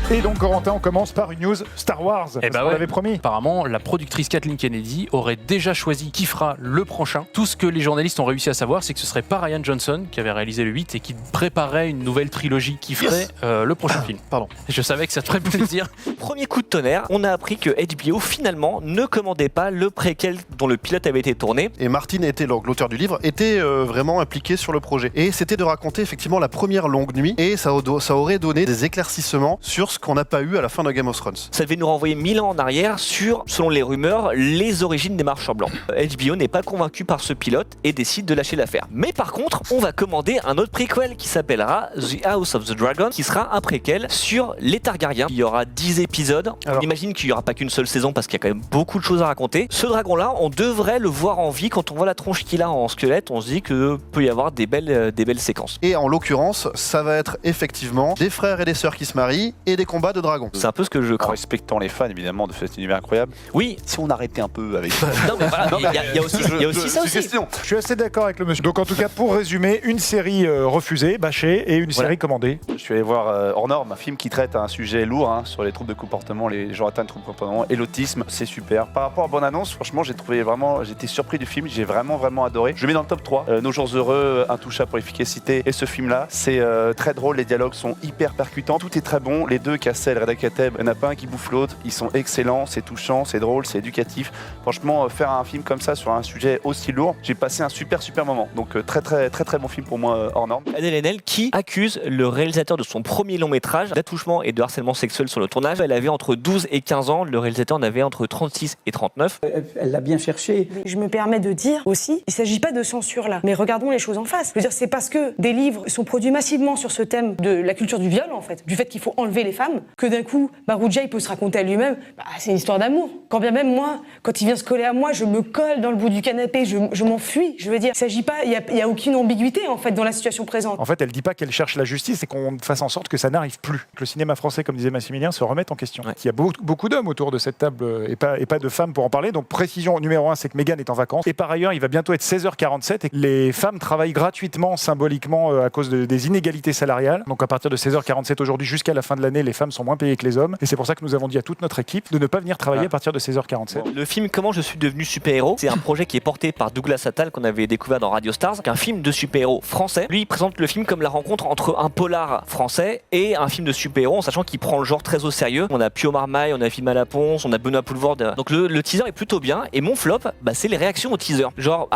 Et donc, Corentin, on commence par une news Star Wars. On l'avait promis. Apparemment, la productrice Kathleen Kennedy aurait déjà choisi qui fera le prochain. Tout ce que les journalistes ont réussi à savoir, c'est que ce serait pas Rian Johnson qui avait réalisé le 8 et qui préparait une nouvelle trilogie qui ferait le prochain film. Pardon. Je savais que ça te ferait plaisir. Premier coup de tonnerre, on a appris que HBO finalement ne commandait pas le préquel dont le pilote avait été tourné. Et Martin était, l'auteur du livre, était vraiment impliqué sur le projet. Et c'était de raconter effectivement la première longue nuit, et ça aurait donné des éclaircissements sur ce qu'on n'a pas eu à la fin de Game of Thrones. Ça devait nous renvoyer 1000 ans en arrière sur, selon les rumeurs, les origines des marcheurs blancs. HBO n'est pas convaincu par ce pilote et décide de lâcher l'affaire. Mais par contre, on va commander un autre préquel qui s'appellera The House of the Dragon, qui sera un préquel sur les Targaryens. Il y aura 10 épisodes. On imagine qu'il n'y aura pas qu'une seule saison parce qu'il y a quand même beaucoup de choses à raconter. Ce dragon-là, on devrait le voir en vie. Quand on voit la tronche qu'il a en squelette, on se dit que peut y avoir des belles séquences. Et en l'occurrence, ça va être effectivement des frères et des sœurs qui se marient et des combats de dragons. C'est un peu ce que je En crois. respectant les fans évidemment de cet univers incroyable. Oui. Si on arrêtait un peu avec Non mais voilà, il y a aussi ça aussi. Question. Je suis assez d'accord avec le monsieur. Donc, en tout cas, pour résumer, une série refusée, bâchée, et une série commandée. Je suis allé voir Hors Norme, un film qui traite un sujet lourd sur les troubles de comportement, les gens atteints de troubles de comportement et l'autisme. C'est super. Par rapport à Bonne Annonce, franchement, j'étais surpris du film. J'ai vraiment adoré. Je le mets dans le top 3. Nos jours heureux, Intouchable pour l'efficacité. Et ce film-là, c'est très drôle. Les dialogues sont hyper percutants. Tout est très bon. Les deux, Cassel, Reda Kateb, il n'y en a pas un qui bouffe l'autre. Ils sont excellents. C'est touchant, c'est drôle, c'est éducatif. Franchement, faire un film comme ça sur un sujet aussi lourd, j'ai passé un super moment. Donc très bon film pour moi, Hors Norme. Adèle Haenel qui accuse le réalisateur de son premier long métrage d'attouchement et de harcèlement sexuel sur le tournage. Elle avait entre 12 et 15 ans, le réalisateur en avait entre 36 et 39. Elle l'a bien cherché. Je me permets de dire aussi, il ne s'agit pas de censure là, mais regardons les choses en face. Je veux dire, c'est parce que des livres sont produits massivement sur ce thème de la culture du viol en fait, du fait qu'il faut enlever les femmes, que d'un coup, Ruja il peut se raconter à lui-même, c'est une histoire d'amour. Quand bien même moi, quand il vient se coller à moi, je me colle dans le bout du canapé, je m'enfuis. Je veux dire, il s'agit pas, il y a aucune ambiguïté en fait dans la situation présente. En fait, elle dit pas qu'elle cherche la justice et qu'on fasse en sorte que ça n'arrive plus. Que le cinéma français, comme disait Massimilien, se remette en question. Il y a beaucoup d'hommes autour de cette table et pas de femmes pour en parler. Donc précision numéro 1, c'est que Meghan est en vacances. Et par ailleurs, il va bientôt être 16h47 et les femmes travaillent gratuitement, symboliquement, à cause des inégalités salariales. Donc à partir de 16h47 aujourd'hui jusqu'à la fin de l'année, les femmes sont moins payées que les hommes. Et c'est pour ça que nous avons dit à toute notre équipe de ne pas venir travailler à partir de 16h47. Le film Comment je suis devenu super-héros, c'est un projet qui est porté par Douglas Attal qu'on avait découvert dans Radio Stars, un film de super-héros français. Lui, il présente le film comme la rencontre entre un polar français et un film de super-héros, en sachant qu'il prend le genre très au sérieux. On a Pio Marmaille, on a Vima Laponce, on a Benoît Poelvoorde. Donc le teaser est plutôt bien. Et mon flop, c'est les réactions au teaser. Genre,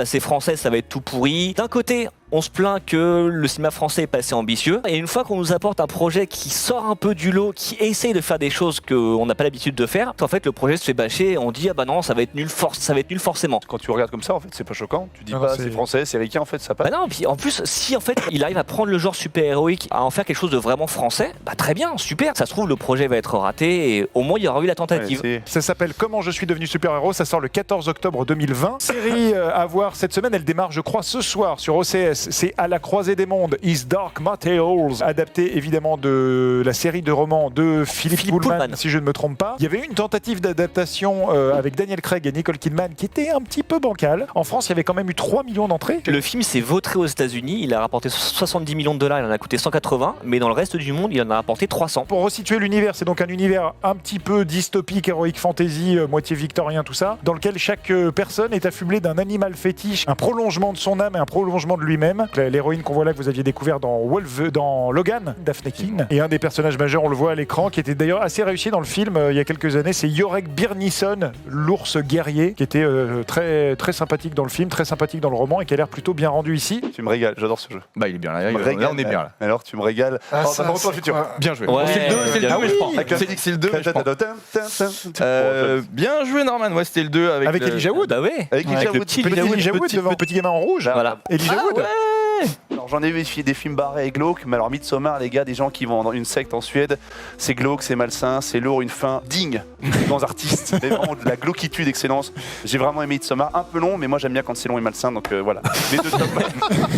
c'est français, ça va être tout pourri. D'un côté, on se plaint que le cinéma français est pas assez ambitieux. Et une fois qu'on nous apporte un projet qui sort un peu du lot, qui essaye de faire des choses qu'on n'a pas l'habitude de faire, en fait, le projet se fait bâcher et on dit non, ça va être nul forcément. Quand tu regardes comme ça, en fait, c'est pas choquant. Tu dis pas c'est français, c'est ricain, en fait, ça passe. Non, puis en plus, si en fait il arrive à prendre le genre super-héroïque, à en faire quelque chose de vraiment français, très bien, super. Ça se trouve, le projet va être raté et au moins il y aura eu la tentative. Ça s'appelle Comment je suis devenu super-héros. Ça sort le 14 octobre 2020. Série à voir cette semaine. Elle démarre, je crois, ce soir sur OCS. C'est À la croisée des mondes, His Dark Materials, adapté évidemment de la série de romans de Philippe Pullman, si je ne me trompe pas. Il y avait eu une tentative d'adaptation avec Daniel Craig et Nicole Kidman qui était un petit peu bancale. En France, il y avait quand même eu 3 millions d'entrées. Le film s'est vautré aux États-Unis. Il a rapporté 70 millions de dollars, il en a coûté 180, mais dans le reste du monde, il en a rapporté 300. Pour resituer l'univers, c'est donc un univers un petit peu dystopique, héroïque fantasy, moitié victorien, tout ça, dans lequel chaque personne est affublée d'un animal fétiche, un prolongement de son âme et un prolongement de lui-même. L'héroïne qu'on voit là, que vous aviez découvert dans Logan, Daphne Keane. Et un des personnages majeurs, on le voit à l'écran, qui était d'ailleurs assez réussi dans le film il y a quelques années, c'est Yorick Byrnison, l'ours guerrier, qui était très, très sympathique dans le film, très sympathique dans le roman et qui a l'air plutôt bien rendu ici. Tu me régales, j'adore ce jeu. Il est bien là, là on est bien là. Alors tu me régales. Ça va retour au futur. Bien joué. Ouais, c'est le 2, je pense. C'est le 2, je pense. Bien joué Norman, c'était le 2 avec Elijah Wood. Bah ouais. Avec Elijah Wood devant Petit gamin en rouge. Voilà. Elijah Wood. Alors j'en ai vu des films barrés et glauques, mais alors Midsommar, les gars, des gens qui vont dans une secte en Suède, c'est glauque, c'est malsain, c'est lourd, une fin digne des grands artistes, mais vraiment de la glauquitude, excellence. J'ai vraiment aimé Midsommar, un peu long, mais moi j'aime bien quand c'est long et malsain, donc voilà. Les deux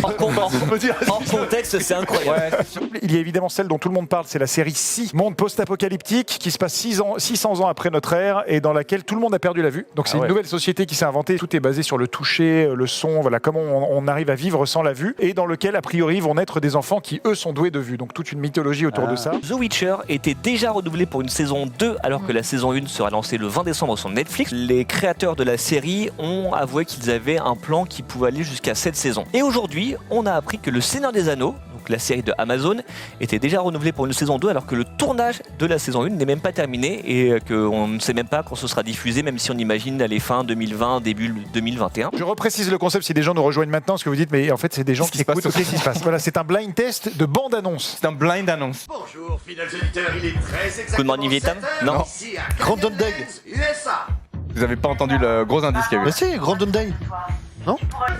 En contexte, c'est incroyable. Ouais. Il y a évidemment celle dont tout le monde parle, c'est la série Si, monde post-apocalyptique, qui se passe 600 ans après notre ère et dans laquelle tout le monde a perdu la vue. Donc c'est une nouvelle société qui s'est inventée, tout est basé sur le toucher, le son, voilà comment on arrive à vivre sans la vue, et dans lequel a priori vont naître des enfants qui eux sont doués de vue. Donc toute une mythologie autour de ça. The Witcher était déjà renouvelé pour une saison 2 alors que la saison 1 sera lancée le 20 décembre sur Netflix. Les créateurs de la série ont avoué qu'ils avaient un plan qui pouvait aller jusqu'à 7 saisons. Et aujourd'hui, on a appris que Le Seigneur des Anneaux, donc la série de Amazon, était déjà renouvelée pour une saison 2 alors que le tournage de la saison 1 n'est même pas terminé et qu'on ne sait même pas quand ce sera diffusé, même si on imagine aller fin 2020, début 2021. Je reprécise le concept si des gens nous rejoignent maintenant, ce que vous dites, mais en fait c'est des gens Qu'est-ce qui qui se passe écoutent. Qu'est-ce qui se passe? Voilà, c'est un blind test de bande-annonce. C'est un blind annonce. Bonjour, fidèles auditeurs, il est très exactement Good morning, Vietnam. 7 Non. heures ici à Groundhog Day. USA. Vous avez pas entendu le gros indice qu'il y a eu. Mais si, Groundhog Day.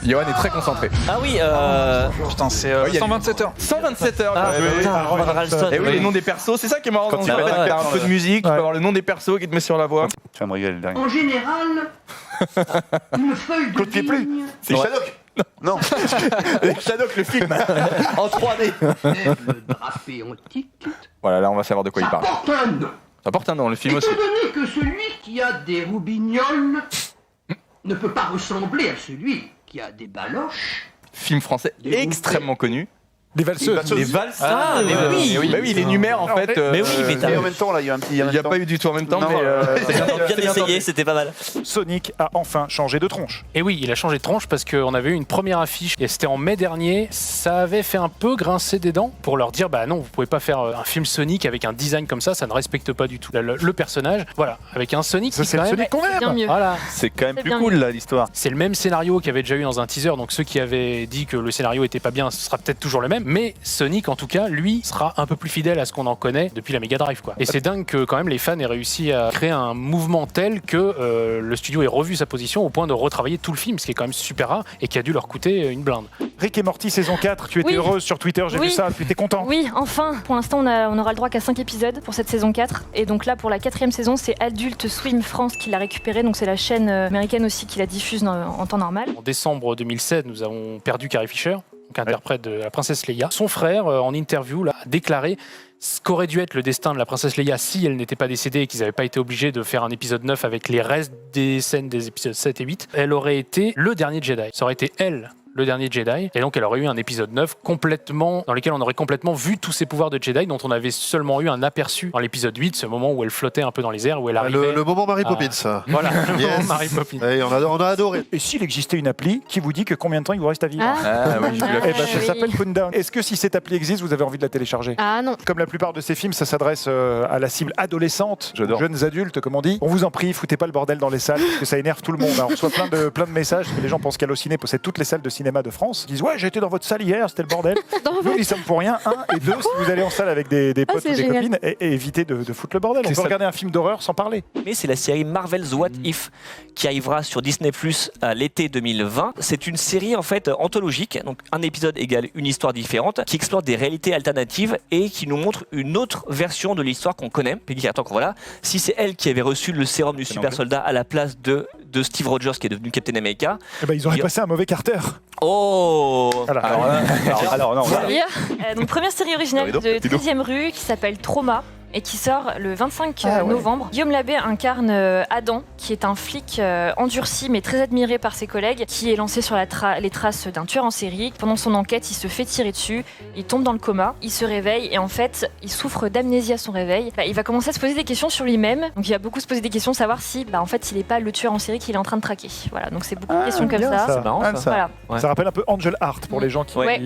Johan est très concentré. Ah oui, Putain, c'est Ouais, il y a 127 heures. 127 heures. ah, bien joué. putain, Robert Ralston. Et oui, les noms des persos, c'est ça qui est marrant. Quand dans tu le jeu. mets T'as un peu de musique, tu Ouais. peux avoir le nom des persos qui te met sur la voix. Tu vas me régaler le dernier. En général, une feuille de Claude Pied-Plus. vigne, C'est Shadok. Non. Shadok, le film. En 3D. lèvres drapées en ticket, Voilà, là on va savoir de quoi il ça parle. porte un nom. Ça porte un nom, le film Étant aussi. donné que celui qui a des roubignoles ne peut pas ressembler à celui qui a des baloches, Film français Des extrêmement connu. Des valseuses. Les valses. Ah, mais oui. Bah oui, il énumère en fait. Mais oui, mais t'as- Et en même temps, là, il y a un petit. Il n'y a pas eu du tout en même temps, Non, mais. Bien essayé, c'était pas mal. Sonic a enfin changé de tronche. Et oui, il a changé de tronche parce qu'on avait eu une première affiche et c'était en mai dernier. Ça avait fait un peu grincer des dents pour leur dire bah non, vous pouvez pas faire un film Sonic avec un design comme ça ne respecte pas du tout le personnage. Voilà, avec un Sonic Ça qui c'est le quand même- Sonic qu'on Bien aime. mieux. Voilà, C'est quand même C'est plus bien cool, mieux. là, l'histoire. c'est le même scénario qu'il y avait déjà eu dans un teaser. Donc ceux qui avaient dit que le scénario était pas bien, ce sera peut-être toujours le même. Mais Sonic, en tout cas, lui, sera un peu plus fidèle à ce qu'on en connaît depuis la Mega Drive, quoi. Et c'est dingue que quand même les fans aient réussi à créer un mouvement tel que le studio ait revu sa position au point de retravailler tout le film, ce qui est quand même super rare et qui a dû leur coûter une blinde. Rick et Morty saison 4, tu étais Oui. heureuse sur Twitter, j'ai Oui. vu ça, tu étais content. Oui, enfin. Pour l'instant, on aura le droit qu'à 5 épisodes pour cette saison 4. Et donc là, pour la 4e saison, c'est Adult Swim France qui l'a récupéré. Donc c'est la chaîne américaine aussi qui la diffuse en temps normal. En décembre 2016, nous avons perdu Carrie Fisher, donc interprète de la princesse Leia. Son frère, en interview, là, a déclaré ce qu'aurait dû être le destin de la princesse Leia si elle n'était pas décédée et qu'ils n'avaient pas été obligés de faire un épisode 9 avec les restes des scènes des épisodes 7 et 8. Elle aurait été le dernier Jedi. Ça aurait été elle, le dernier Jedi, et donc elle aurait eu un épisode 9 complètement, dans lequel on aurait complètement vu tous ses pouvoirs de Jedi dont on avait seulement eu un aperçu dans l'épisode 8, ce moment où elle flottait un peu dans les airs, où elle arrivait. Le moment Mary Ah. Poppins, ça. Voilà, le Yes. moment Mary Poppins. Ouais, on a adoré. Et s'il existait une appli qui vous dit que combien de temps il vous reste à vivre Ah oui, j'ai vu la Eh ben, fiche. ça oui. s'appelle Countdown. Est-ce que si cette appli existe, vous avez envie de la télécharger? Ah non. Comme la plupart de ces films, ça s'adresse à la cible adolescente, J'adore. jeunes adultes, comme on dit. On vous en prie, foutez pas le bordel dans les salles, parce que ça énerve tout le monde. On reçoit plein de messages, parce que les gens pensent qu'Allociné possède toutes les salles de cinéma de France. Ils disent ouais, j'ai été dans votre salle hier, c'était le bordel. Nous, y sommes pour rien. Un, et deux, si vous allez en salle avec des potes ou c'est des génial. copines, et évitez de foutre le bordel. On C'est peut ça. regarder un film d'horreur sans parler. Mais c'est la série Marvel's What If qui arrivera sur Disney Plus à l'été 2020. C'est une série en fait anthologique, donc un épisode égale une histoire différente, qui explore des réalités alternatives et qui nous montre une autre version de l'histoire qu'on connaît. Peggy Carter, voilà. Si c'est elle qui avait reçu le sérum du super soldat à la place de Steve Rogers qui est devenu Captain America. Eh ben, ils auraient Yo. passé un mauvais Carter. Oh Voilà. Alors, non, voilà. Donc première série originale Rideau, de rideau. 13e rue qui s'appelle Trauma et qui sort le 25 Ah ouais. novembre. Guillaume Labbé incarne Adam, qui est un flic endurci mais très admiré par ses collègues, qui est lancé sur les traces d'un tueur en série. Pendant son enquête, il se fait tirer dessus, il tombe dans le coma, il se réveille et en fait, il souffre d'amnésie à son réveil. Il va commencer à se poser des questions sur lui-même. Donc il va beaucoup se poser des questions, savoir si, en fait, il n'est pas le tueur en série qu'il est en train de traquer. Voilà, donc c'est beaucoup de questions comme bien ça. ça. C'est marrant Ah, ça. ça. Voilà. Ouais. Ça rappelle un peu Angel Heart pour les gens qui, Ouais.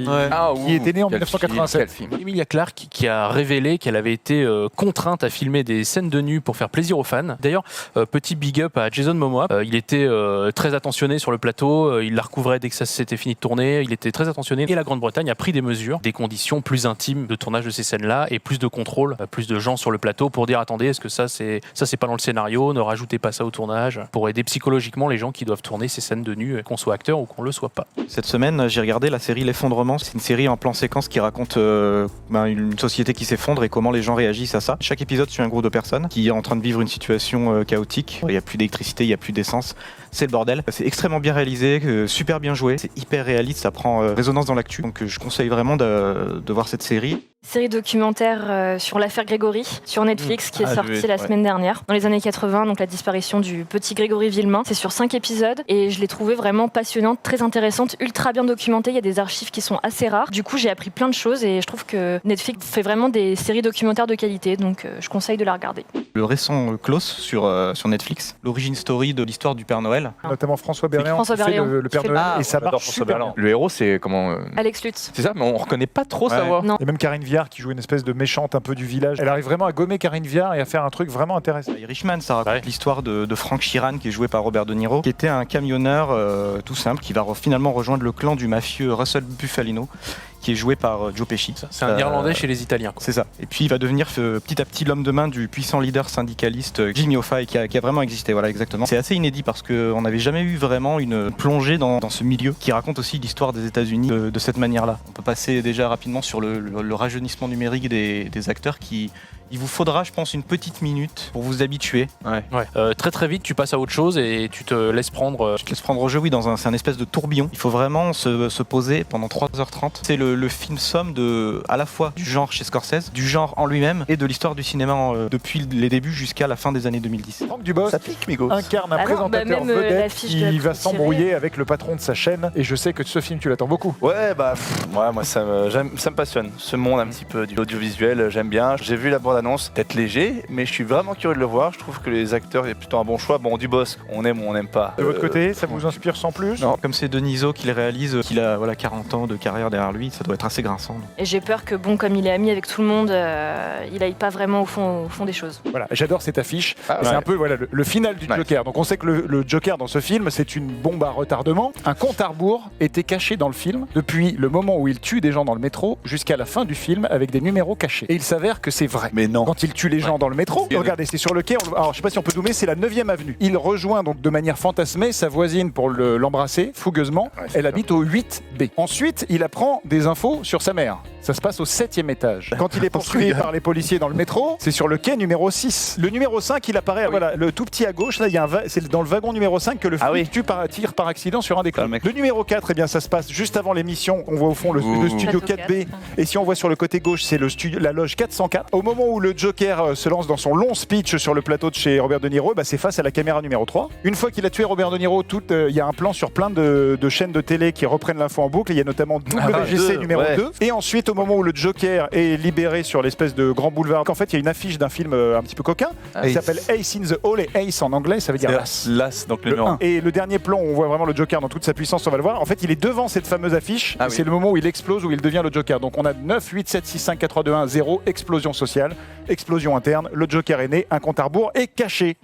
qui était né en Quel 1987. film, quel film. Emilia Clarke qui a révélé qu'elle avait été contrainte à filmer des scènes de nu pour faire plaisir aux fans. D'ailleurs, petit big up à Jason Momoa. Il était très attentionné sur le plateau. Il la recouvrait dès que ça s'était fini de tourner. Il était très attentionné. Et la Grande-Bretagne a pris des mesures, des conditions plus intimes de tournage de ces scènes-là et plus de contrôle, plus de gens sur le plateau pour dire attendez, est-ce que ça c'est pas dans le scénario, ne rajoutez pas ça au tournage, pour aider psychologiquement les gens qui doivent tourner ces scènes de nu, qu'on soit acteur ou qu'on le soit pas. Cette semaine, j'ai regardé la série L'Effondrement. C'est une série en plan séquence qui raconte une société qui s'effondre et comment les gens réagissent à ça. Chaque épisode suit un groupe de personnes qui est en train de vivre une situation chaotique. Il n'y a plus d'électricité, il n'y a plus d'essence. C'est le bordel. C'est extrêmement bien réalisé, super bien joué. C'est hyper réaliste, ça prend résonance dans l'actu. Donc je conseille vraiment de voir cette série. Série documentaire sur l'affaire Grégory sur Netflix qui est sortie la semaine dernière, dans les années 80, donc la disparition du petit Grégory Villemain. C'est sur 5 épisodes et je l'ai trouvée vraiment passionnante, très intéressante, ultra bien documentée. Il y a des archives qui sont assez rares. Du coup, j'ai appris plein de choses et je trouve que Netflix fait vraiment des séries documentaires de qualité, donc je conseille de la regarder. Le récent Klaus sur Netflix, l'origine story de l'histoire du Père Noël. Notamment François Berléand François qui fait Berléand. le Père Qui fait Noël le- et ça j'adore marche François super Berléand. bien. Le héros, c'est comment Alex Lutz. C'est ça, mais on reconnaît pas trop sa voix. Non. Et même Karine Viard qui joue une espèce de méchante un peu du village. Elle arrive vraiment à gommer Karine Viard et à faire un truc vraiment intéressant. Irishman, ça raconte Ouais. l'histoire de Frank Sheeran, qui est joué par Robert De Niro, qui était un camionneur tout simple, qui va finalement rejoindre le clan du mafieux Russell Bufalino, qui est joué par Joe Pesci. C'est un Irlandais chez les Italiens, quoi. C'est ça. Et puis il va devenir petit à petit l'homme de main du puissant leader syndicaliste Jimmy Hoffa, qui a vraiment existé. Voilà, exactement. C'est assez inédit parce qu'on n'avait jamais eu vraiment une plongée dans ce milieu qui raconte aussi l'histoire des États-Unis de cette manière-là. On peut passer déjà rapidement sur le rajeunissement numérique des acteurs qui. Il vous faudra, je pense, une petite minute pour vous habituer. Ouais. Très très vite, tu passes à autre chose et tu te laisses prendre. Tu te laisses prendre au jeu, oui, c'est un espèce de tourbillon. Il faut vraiment se poser pendant 3h30. C'est le film somme à la fois du genre chez Scorsese, du genre en lui-même et de l'histoire du cinéma depuis les débuts jusqu'à la fin des années 2010. Franck Dubosc Ça pique, Migos. incarne un Ah non, présentateur même, vedette l'affiche de la qui va course tirée. s'embrouiller avec le patron de sa chaîne. Et je sais que ce film, tu l'attends beaucoup. Ouais, bah, moi ça me passionne. Ce monde un petit peu du audiovisuel, j'aime bien. J'ai vu la bande-annonce, peut-être léger, mais je suis vraiment curieux de le voir. Je trouve que les acteurs, il y a plutôt un bon choix. Bon, Dubosc, on aime ou on n'aime pas. De votre côté, ça vous inspire sans plus? Non, comme c'est Denisot qui le réalise, qu'il a 40 ans de carrière derrière lui, ça doit être assez grinçant. Et j'ai peur que, bon, comme il est ami avec tout le monde, il aille pas vraiment au fond des choses. Voilà, j'adore cette affiche. Ah, Et c'est ouais. un peu le final du Ouais. Joker. Donc on sait que le Joker dans ce film, c'est une bombe à retardement. Un compte à rebours était caché dans le film depuis le moment où il tue des gens dans le métro jusqu'à la fin du film avec des numéros cachés. Et il s'avère que c'est vrai. Mais non. Quand il tue les gens dans le métro, regardez, c'est sur le quai. Alors je sais pas si on peut zoomer, c'est la 9e avenue. Il rejoint donc de manière fantasmée sa voisine pour l'embrasser fougueusement. Ouais, c'est Elle habite au 8B. Ensuite, il apprend des infos sur sa mère. Ça se passe au 7e étage. Quand il est poursuivi par les policiers dans le métro, c'est sur le quai numéro 6. Le numéro 5, il apparaît, voilà, le tout petit à gauche, là, il y a c'est dans le wagon numéro 5 que le flic tire par accident sur un des clowns. Le numéro 4, eh bien, ça se passe juste avant l'émission. On voit au fond le studio Plateau 4B. Et si on voit sur le côté gauche, c'est la loge 404. Au moment où le Joker se lance dans son long speech sur le plateau de chez Robert De Niro, bah, c'est face à la caméra numéro 3. Une fois qu'il a tué Robert De Niro, il y a un plan sur plein de chaînes de télé qui reprennent l'info en boucle. Il y a notamment WGC numéro 2. Et ensuite, au moment où le Joker est libéré sur l'espèce de grand boulevard, en fait, il y a une affiche d'un film un petit peu coquin qui s'appelle Ace in the Hole. Et Ace en anglais, ça veut dire l'as. L'as, donc le Le numéro 1. Et le dernier plan, on voit vraiment le Joker dans toute sa puissance, on va le voir. En fait, il est devant cette fameuse affiche. Et c'est le moment où il explose, où il devient le Joker. Donc on a 9, 8, 7, 6, 5, 4, 3, 2, 1, 0, explosion sociale, explosion interne. Le Joker est né, un compte à rebours est caché.